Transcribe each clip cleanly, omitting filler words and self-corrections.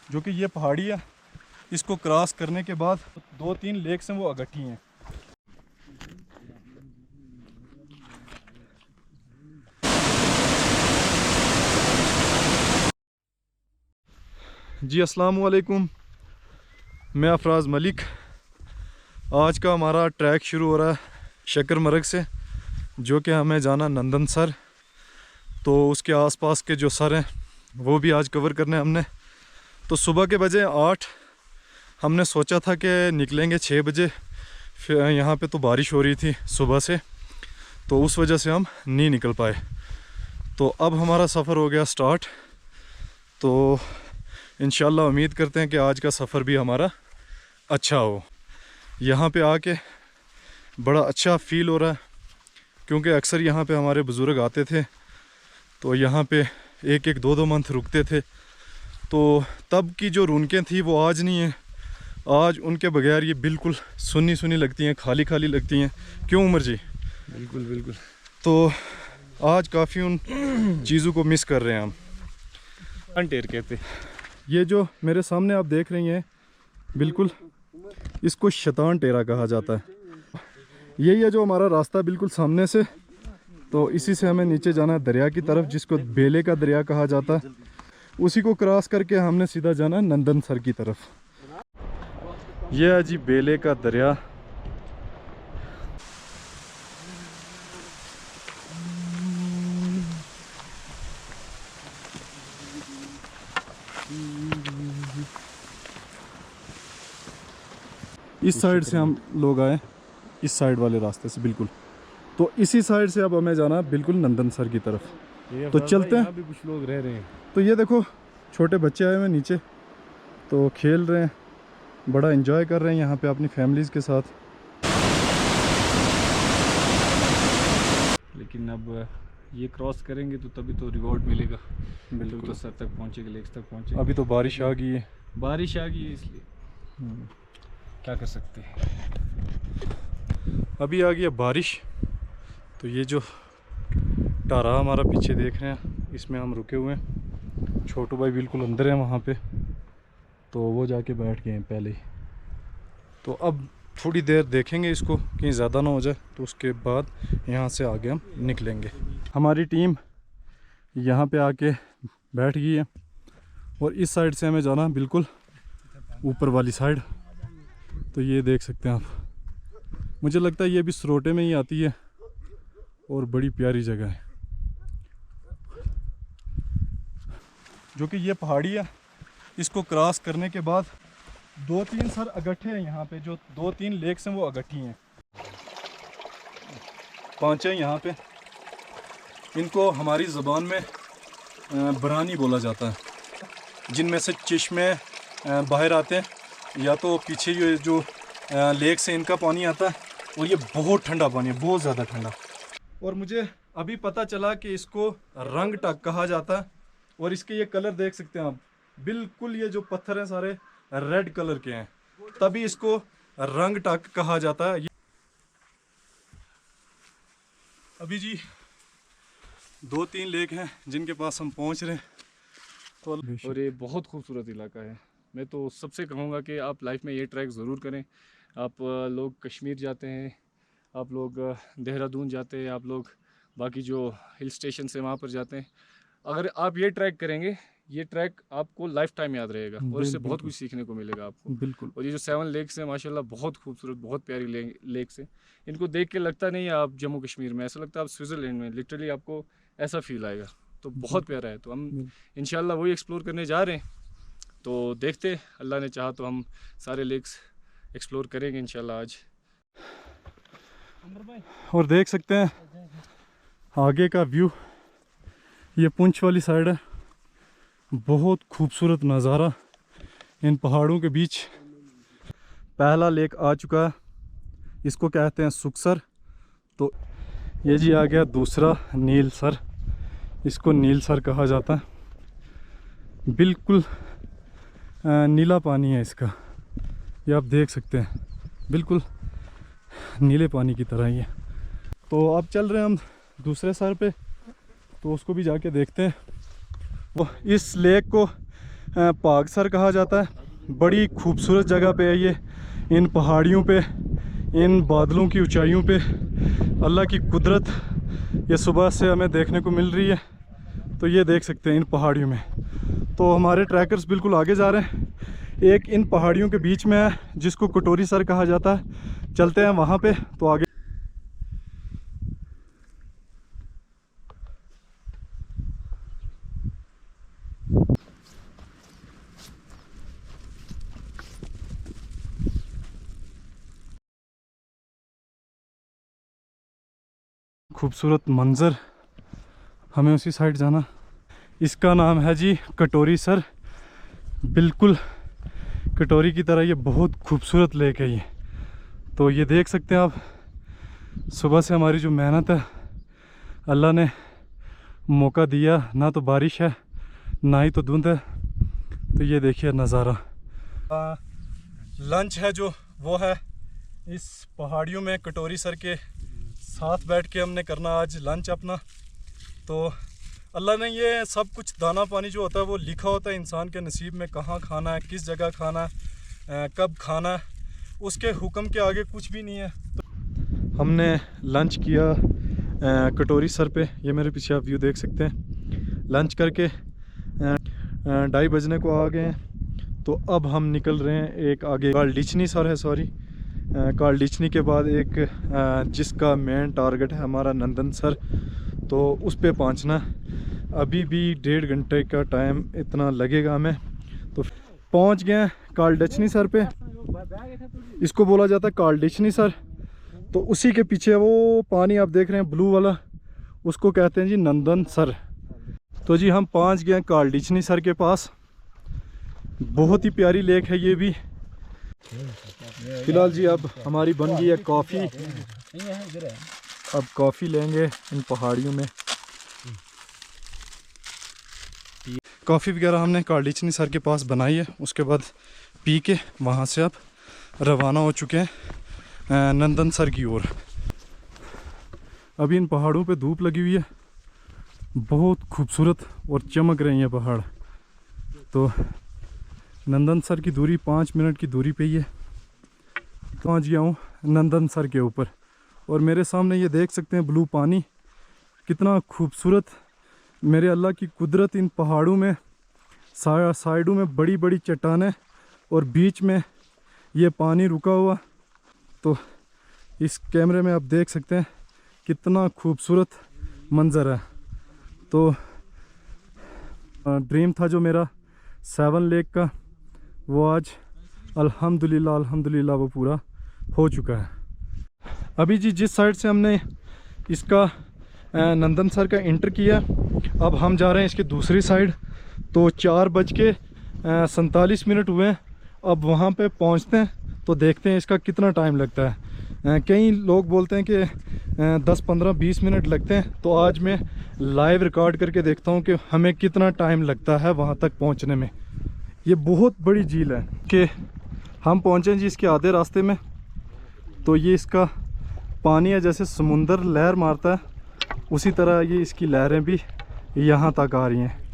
जो कि ये पहाड़ी है, इसको क्रॉस करने के बाद 2-3 लेक्स हैं वो इकट्ठी हैं। जी अस्सलाम वालेकुम, मैं अफराज़ मलिक। आज का हमारा ट्रैक शुरू हो रहा है शकरमर्ग से, जो कि हमें जाना नंदनसर। तो उसके आसपास के जो सर हैं वो भी आज कवर करने हमने। तो सुबह के बजे 8, हमने सोचा था कि निकलेंगे 6 बजे। फिर यहाँ पे तो बारिश हो रही थी सुबह से, तो उस वजह से हम नहीं निकल पाए। तो अब हमारा सफ़र हो गया स्टार्ट। तो इंशाल्लाह उम्मीद करते हैं कि आज का सफ़र भी हमारा अच्छा हो। यहाँ पे आके बड़ा अच्छा फ़ील हो रहा है, क्योंकि अक्सर यहाँ पे हमारे बुज़ुर्ग आते थे, तो यहाँ पे 1-1, 2-2 मंथ रुकते थे। तो तब की जो रौनकें थी वो आज नहीं है। आज उनके बगैर ये बिल्कुल सुनी सुनी लगती हैं, खाली खाली लगती हैं। क्यों उमर जी? बिल्कुल बिल्कुल। तो आज काफ़ी उन चीज़ों को मिस कर रहे हैं हम। टेर कहते, ये जो मेरे सामने आप देख रही हैं, बिल्कुल इसको शैतान टेरा कहा जाता है। यही है जो हमारा रास्ता बिल्कुल सामने से। तो इसी से हमें नीचे जाना है दरिया की तरफ, जिसको बेले का दरिया कहा जाता है। उसी को क्रॉस करके हमने सीधा जाना है नंदनसर की तरफ। यह है जी बेले का दरिया। इस साइड से हम लोग आए, इस साइड वाले रास्ते से बिल्कुल। तो इसी साइड से अब हमें जाना है बिल्कुल नंदनसर की तरफ। तो चलते हैं। यहाँ भी कुछ लोग रह रहे हैं। तो ये देखो छोटे बच्चे आए हुए हैं नीचे, तो खेल रहे हैं, बड़ा एंजॉय कर रहे हैं यहाँ पे अपनी फैमिलीज़ के साथ। लेकिन अब ये क्रॉस करेंगे तो तभी तो रिवॉर्ड मिलेगा। बिल्कुल। तो सर तक पहुँचेंगे, लेक्स तक पहुँचेंगे। अभी तो बारिश आ गई है। बारिश आ गई है, इसलिए क्या कर सकते हैं। अभी आ गई है बारिश। तो ये जो टारा हमारा पीछे देख रहे हैं, इसमें हम रुके हुए हैं। छोटू भाई बिल्कुल अंदर हैं वहाँ पे, तो वो जाके बैठ गए हैं पहले ही। तो अब थोड़ी देर देखेंगे इसको, कहीं ज़्यादा ना हो जाए, तो उसके बाद यहाँ से आगे हम निकलेंगे। हमारी टीम यहाँ पे आके बैठ गई है, और इस साइड से हमें जाना बिल्कुल ऊपर वाली साइड। तो ये देख सकते हैं आप, मुझे लगता है ये भी सरोटे में ही आती है, और बड़ी प्यारी जगह है। जो कि ये पहाड़ी है, इसको क्रॉस करने के बाद 2-3 सर अगट्ठे हैं यहाँ पे, जो 2-3 लेक्स हैं वो अगट्ठी हैं। पहुँचे यहाँ पे, इनको हमारी ज़बान में बरानी बोला जाता है, जिनमें से चश्मे बाहर आते हैं, या तो पीछे ये जो लेक से इनका पानी आता है, और ये बहुत ठंडा पानी है, बहुत ज़्यादा ठंडा। और मुझे अभी पता चला कि इसको रंग टक कहा जाता है, और इसके ये कलर देख सकते हैं आप, बिल्कुल ये जो पत्थर हैं सारे रेड कलर के हैं, तभी इसको रंग टक कहा जाता है। अभी जी 2-3 लेक हैं जिनके पास हम पहुंच रहे हैं। तो और ये बहुत खूबसूरत इलाका है। मैं तो सबसे कहूँगा कि आप लाइफ में ये ट्रैक ज़रूर करें। आप लोग कश्मीर जाते हैं, आप लोग देहरादून जाते हैं, आप लोग बाकी जो हिल स्टेशन से वहाँ पर जाते हैं, अगर आप ये ट्रैक करेंगे, ये ट्रैक आपको लाइफ टाइम याद रहेगा, और इससे बहुत कुछ सीखने को मिलेगा आपको। बिल्कुल। और ये जो 7 लेक्स हैं माशाल्लाह बहुत खूबसूरत, बहुत प्यारी लेक्स हैं। इनको देख के लगता नहीं है आप जम्मू कश्मीर में, ऐसा लगता है आप स्विट्ज़रलैंड में, लिटरली आपको ऐसा फील आएगा। तो बहुत प्यारा है। तो हम इंशाल्लाह वही एक्सप्लोर करने जा रहे हैं। तो देखते, अल्लाह ने चाहा तो हम सारे लेक्स एक्सप्लोर करेंगे इंशाल्लाह आज। और देख सकते हैं आगे का व्यू, ये पुंछ वाली साइड है, बहुत खूबसूरत नज़ारा इन पहाड़ों के बीच। पहला लेक आ चुका है, इसको कहते हैं सुखसर। तो ये जी आ गया दूसरा नीलसर, इसको नीलसर कहा जाता है। बिल्कुल नीला पानी है इसका, ये आप देख सकते हैं, बिल्कुल नीले पानी की तरह ही है। तो अब चल रहे हैं हम दूसरे सर पे, तो उसको भी जाके देखते हैं। वो इस लेक को पागसर कहा जाता है। बड़ी खूबसूरत जगह पे है ये, इन पहाड़ियों पे, इन बादलों की ऊंचाइयों पे अल्लाह की कुदरत ये सुबह से हमें देखने को मिल रही है। तो ये देख सकते हैं इन पहाड़ियों में। तो हमारे ट्रैकर्स बिल्कुल आगे जा रहे हैं। एक इन पहाड़ियों के बीच में है जिसको कटोरी सर कहा जाता है। चलते हैं वहाँ पे तो आगे। खूबसूरत मंज़र, हमें उसी साइड जाना। इसका नाम है जी कटोरी सर। बिल्कुल कटोरी की तरह ये बहुत खूबसूरत लेक है ये। तो ये देख सकते हैं आप, सुबह से हमारी जो मेहनत है अल्लाह ने मौका दिया। ना तो बारिश है ना ही तो धुंध है। तो ये देखिए नज़ारा। लंच है जो वो है इस पहाड़ियों में कटोरी सर के साथ बैठ के हमने करना आज लंच अपना। तो अल्लाह ने ये सब कुछ दाना पानी जो होता है वो लिखा होता है इंसान के नसीब में, कहाँ खाना है, किस जगह खाना है, कब खाना है, उसके हुक्म के आगे कुछ भी नहीं है। तो हमने लंच किया कटोरी सर पे। ये मेरे पीछे आप व्यू देख सकते हैं। लंच करके 2:30 बजने को आ गए हैं। तो अब हम निकल रहे हैं एक आगे, कालडीचनी सर है, सॉरी कालडीचनी के बाद एक जिसका मेन टारगेट है हमारा नंदन सर, तो उस पे पहुंचना। अभी भी 1.5 घंटे का टाइम इतना लगेगा हमें। तो पहुंच गए हैं कालडीचनी सर पे। इसको बोला जाता है कालडीचनी सर। तो उसी के पीछे वो पानी आप देख रहे हैं ब्लू वाला, उसको कहते हैं जी नंदन सर। तो जी हम पहुंच गए हैं कालडीचनी सर के पास। बहुत ही प्यारी लेक है ये भी। फिलहाल जी अब हमारी बन गई है कॉफ़ी। अब कॉफ़ी लेंगे इन पहाड़ियों में। कॉफ़ी वगैरह हमने कालडीचनी सर के पास बनाई है, उसके बाद पी के वहाँ से अब रवाना हो चुके हैं नंदन सर की ओर। अभी इन पहाड़ों पे धूप लगी हुई है, बहुत खूबसूरत और चमक रहे हैं पहाड़। तो नंदन सर की दूरी 5 मिनट की दूरी पे ही है। तो पहुँच गया हूँ नंदन सर के ऊपर और मेरे सामने ये देख सकते हैं ब्लू पानी, कितना खूबसूरत। मेरे अल्लाह की कुदरत इन पहाड़ों में, साइडों में बड़ी बड़ी चट्टानें और बीच में ये पानी रुका हुआ। तो इस कैमरे में आप देख सकते हैं कितना खूबसूरत मंज़र है। तो ड्रीम था जो मेरा 7 लेक का, वो आज अल्हम्दुलिल्लाह वो पूरा हो चुका है। अभी जी जिस साइड से हमने इसका नंदन सर का इंटर किया, अब हम जा रहे हैं इसके दूसरी साइड। तो 4:47 हुए हैं। अब वहाँ पे पहुँचते हैं तो देखते हैं इसका कितना टाइम लगता है। कई लोग बोलते हैं कि 10, 15, 20 मिनट लगते हैं। तो आज मैं लाइव रिकॉर्ड करके देखता हूँ कि हमें कितना टाइम लगता है वहाँ तक पहुँचने में। ये बहुत बड़ी झील है कि हम पहुँचे जी इसके आधे रास्ते में। तो ये इसका पानी है, जैसे समुंदर लहर मारता है उसी तरह ये इसकी लहरें भी यहाँ तक आ रही हैं।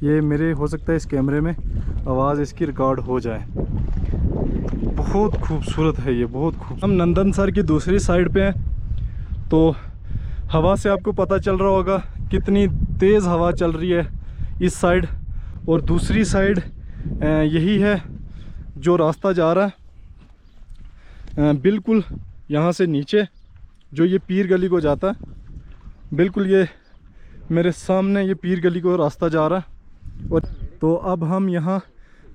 ये मेरे हो सकता है इस कैमरे में आवाज़ इसकी रिकॉर्ड हो जाए। बहुत खूबसूरत है ये, बहुत खूब। हम नंदन सर की दूसरी साइड पे हैं। तो हवा से आपको पता चल रहा होगा कितनी तेज़ हवा चल रही है इस साइड, और दूसरी साइड यही है जो रास्ता जा रहा है बिल्कुल यहाँ से नीचे, जो ये पीर गली को जाता है। बिल्कुल ये मेरे सामने ये पीर गली को रास्ता जा रहा है। और तो अब हम यहाँ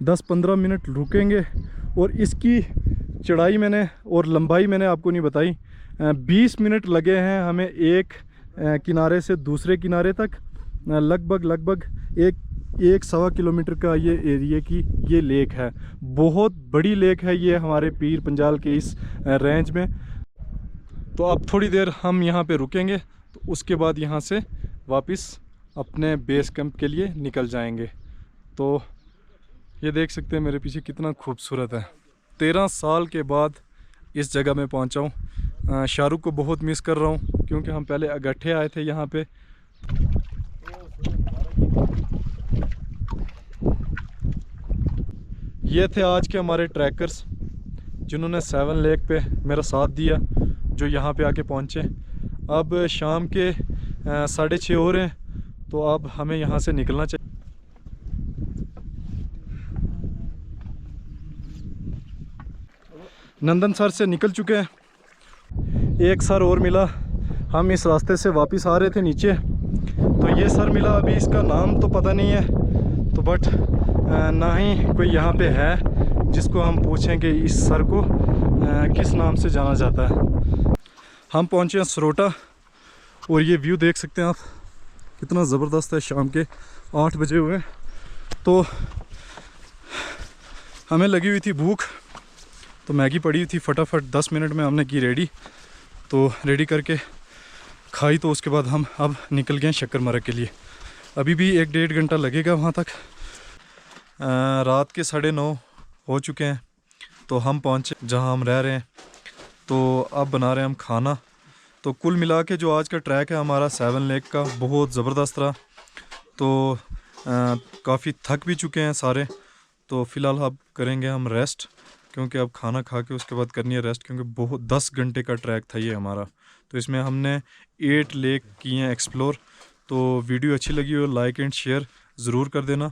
10-15 मिनट रुकेंगे। और इसकी चढ़ाई मैंने और लंबाई मैंने आपको नहीं बताई। 20 मिनट लगे हैं हमें एक किनारे से दूसरे किनारे तक। लगभग 1-1.25 किलोमीटर का ये एरिया की ये लेक है। बहुत बड़ी लेक है ये हमारे पीर पंजाल के इस रेंज में। तो अब थोड़ी देर हम यहाँ पे रुकेंगे, तो उसके बाद यहाँ से वापस अपने बेस कैंप के लिए निकल जाएंगे। तो ये देख सकते हैं मेरे पीछे कितना खूबसूरत है। 13 साल के बाद इस जगह में पहुँचा हूँ। शाहरुख को बहुत मिस कर रहा हूँ क्योंकि हम पहले अगट्ठे आए थे यहाँ पे। ये थे आज के हमारे ट्रैकर्स जिन्होंने 7 लेक पे मेरा साथ दिया, जो यहाँ पे आके पहुँचे। अब शाम के 6:30 हो रहे हैं, तो अब हमें यहाँ से निकलना चाहिए। नंदन सर से निकल चुके हैं, एक सर और मिला। हम इस रास्ते से वापस आ रहे थे नीचे, तो ये सर मिला। अभी इसका नाम तो पता नहीं है, तो बट ना ही कोई यहाँ पे है जिसको हम पूछेंगे इस सर को किस नाम से जाना जाता है। हम पहुँचे हैं सरोटा, और ये व्यू देख सकते हैं आप, कितना ज़बरदस्त है। शाम के 8 बजे हुए, तो हमें लगी हुई थी भूख, तो मैगी पड़ी हुई थी, फटाफट 10 मिनट में हमने की रेडी। तो रेडी करके खाई, तो उसके बाद हम अब निकल गए शक्करमरग के लिए। अभी भी 1-1.5 घंटा लगेगा वहाँ तक। रात के 9:30 हो चुके हैं, तो हम पहुँचे जहाँ हम रह रहे हैं। तो अब बना रहे हैं हम खाना। तो कुल मिला के जो आज का ट्रैक है हमारा 7 लेक का, बहुत ज़बरदस्त रहा। तो काफ़ी थक भी चुके हैं सारे, तो फ़िलहाल अब करेंगे हम रेस्ट, क्योंकि अब खाना खा के उसके बाद करनी है रेस्ट, क्योंकि बहुत 10 घंटे का ट्रैक था ये हमारा। तो इसमें हमने 8 लेक किए हैं एक्सप्लोर। तो वीडियो अच्छी लगी हो लाइक एंड शेयर ज़रूर कर देना।